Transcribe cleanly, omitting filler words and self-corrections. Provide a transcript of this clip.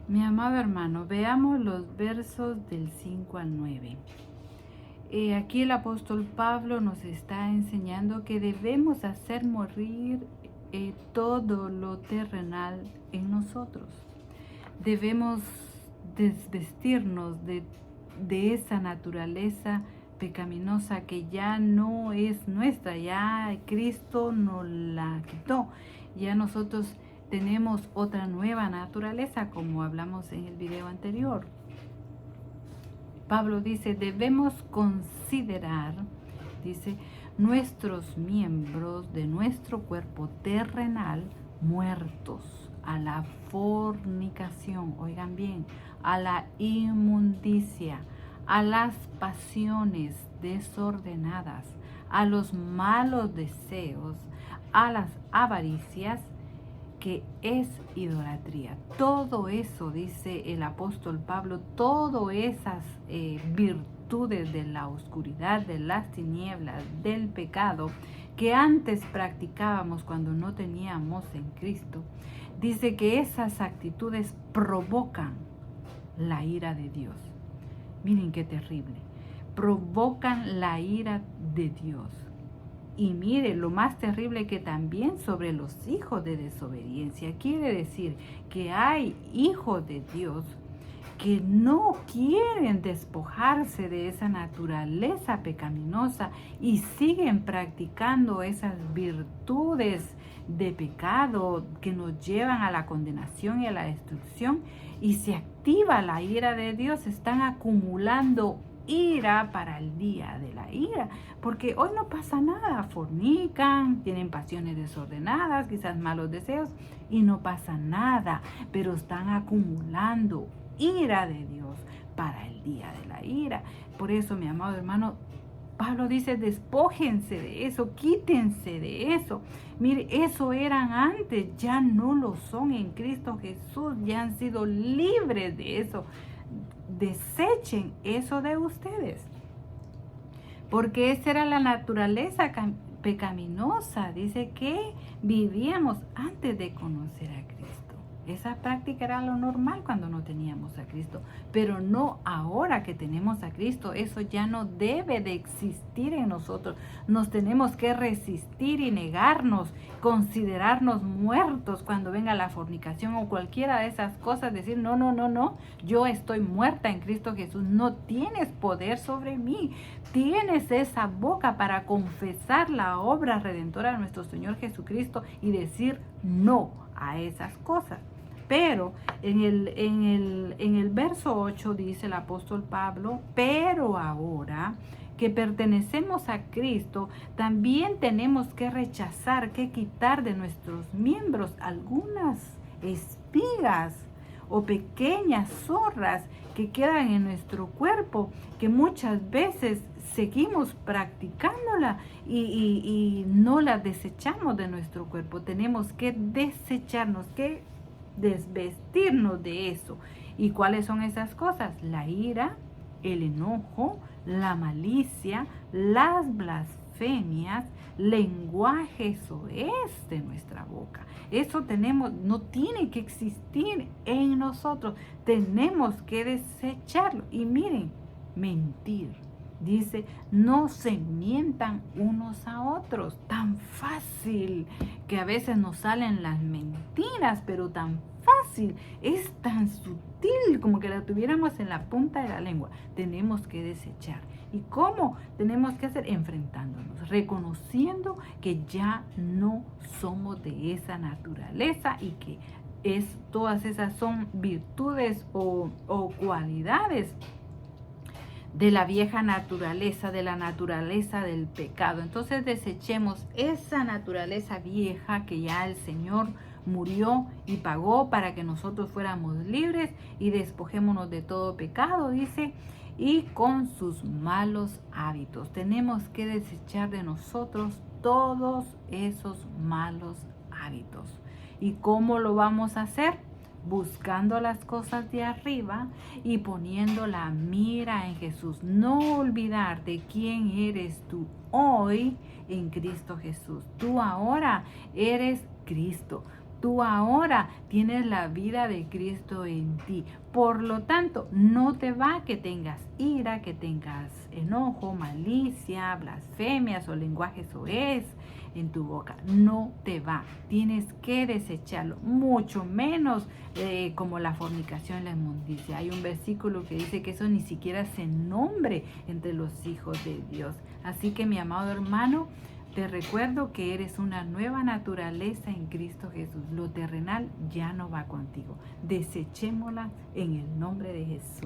Mi amado hermano, veamos los versos del 5 al 9. Aquí el apóstol Pablo nos está enseñando que debemos hacer morir todo lo terrenal en nosotros. Debemos desvestirnos de esa naturaleza pecaminosa que ya no es nuestra, ya Cristo nos la quitó. Ya nosotros tenemos otra nueva naturaleza, como hablamos en el video anterior. Pablo dice, debemos considerar, dice, nuestros miembros de nuestro cuerpo terrenal muertos a la fornicación, oigan bien, a la inmundicia, a las pasiones desordenadas, a los malos deseos, a las avaricias, que es idolatría. Todo eso, dice el apóstol Pablo, todas esas virtudes de la oscuridad, de las tinieblas, del pecado, que antes practicábamos cuando no teníamos en Cristo, dice que esas actitudes provocan la ira de Dios. Miren qué terrible. Provocan la ira de Dios. Y mire, lo más terrible que también sobre los hijos de desobediencia. Quiere decir que hay hijos de Dios que no quieren despojarse de esa naturaleza pecaminosa y siguen practicando esas virtudes de pecado que nos llevan a la condenación y a la destrucción, y se activa la ira de Dios. Están acumulando ira para el día de la ira, porque hoy no pasa nada, fornican, tienen pasiones desordenadas, quizás malos deseos, y no pasa nada, pero están acumulando ira de Dios para el día de la ira. Por eso, mi amado hermano, Pablo dice, despójense de eso, quítense de eso. Mire, eso eran antes, ya no lo son en Cristo Jesús, ya han sido libres de eso. Desechen eso de ustedes, porque esa era la naturaleza pecaminosa, dice, que vivíamos antes de conocer a Cristo. Esa práctica era lo normal cuando no teníamos a Cristo, pero no ahora que tenemos a Cristo. Eso ya no debe de existir en nosotros. Nos tenemos que resistir y negarnos, considerarnos muertos cuando venga la fornicación o cualquiera de esas cosas, decir, no, yo estoy muerta en Cristo Jesús, no tienes poder sobre mí. Tienes esa boca para confesar la obra redentora de nuestro Señor Jesucristo y decir no a esas cosas. Pero en el verso 8 dice el apóstol Pablo, pero ahora que pertenecemos a Cristo, también tenemos que rechazar, que quitar de nuestros miembros algunas espigas o pequeñas zorras que quedan en nuestro cuerpo, que muchas veces seguimos practicándola y no la desechamos de nuestro cuerpo. Tenemos que desecharnos, que desvestirnos de eso. ¿Y cuáles son esas cosas? La ira, el enojo, la malicia, las blasfemias, lenguaje soez de nuestra boca. Eso no tiene que existir en nosotros. Tenemos que desecharlo. Y miren, mentir. Dice, no se mientan unos a otros. Tan fácil que a veces nos salen las mentiras, pero tan fácil, es tan sutil como que la tuviéramos en la punta de la lengua. Tenemos que desechar. ¿Y cómo tenemos que hacer? Enfrentándonos, reconociendo que ya no somos de esa naturaleza y que todas esas son virtudes o cualidades de la vieja naturaleza, de la naturaleza del pecado. Entonces desechemos esa naturaleza vieja que ya el Señor murió y pagó para que nosotros fuéramos libres, y despojémonos de todo pecado, dice, y con sus malos hábitos. Tenemos que desechar de nosotros todos esos malos hábitos. ¿Y cómo lo vamos a hacer? Buscando las cosas de arriba y poniendo la mira en Jesús. No olvidar de quién eres tú hoy en Cristo Jesús. Tú ahora eres Cristo. Tú ahora tienes la vida de Cristo en ti. Por lo tanto, no te va que tengas ira, que tengas enojo, malicia, blasfemias o lenguaje soez en tu boca. No te va. Tienes que desecharlo. Mucho menos como la fornicación y la inmundicia. Hay un versículo que dice que eso ni siquiera se nombre entre los hijos de Dios. Así que, mi amado hermano, te recuerdo que eres una nueva naturaleza en Cristo Jesús. Lo terrenal ya no va contigo. Desechémosla en el nombre de Jesús.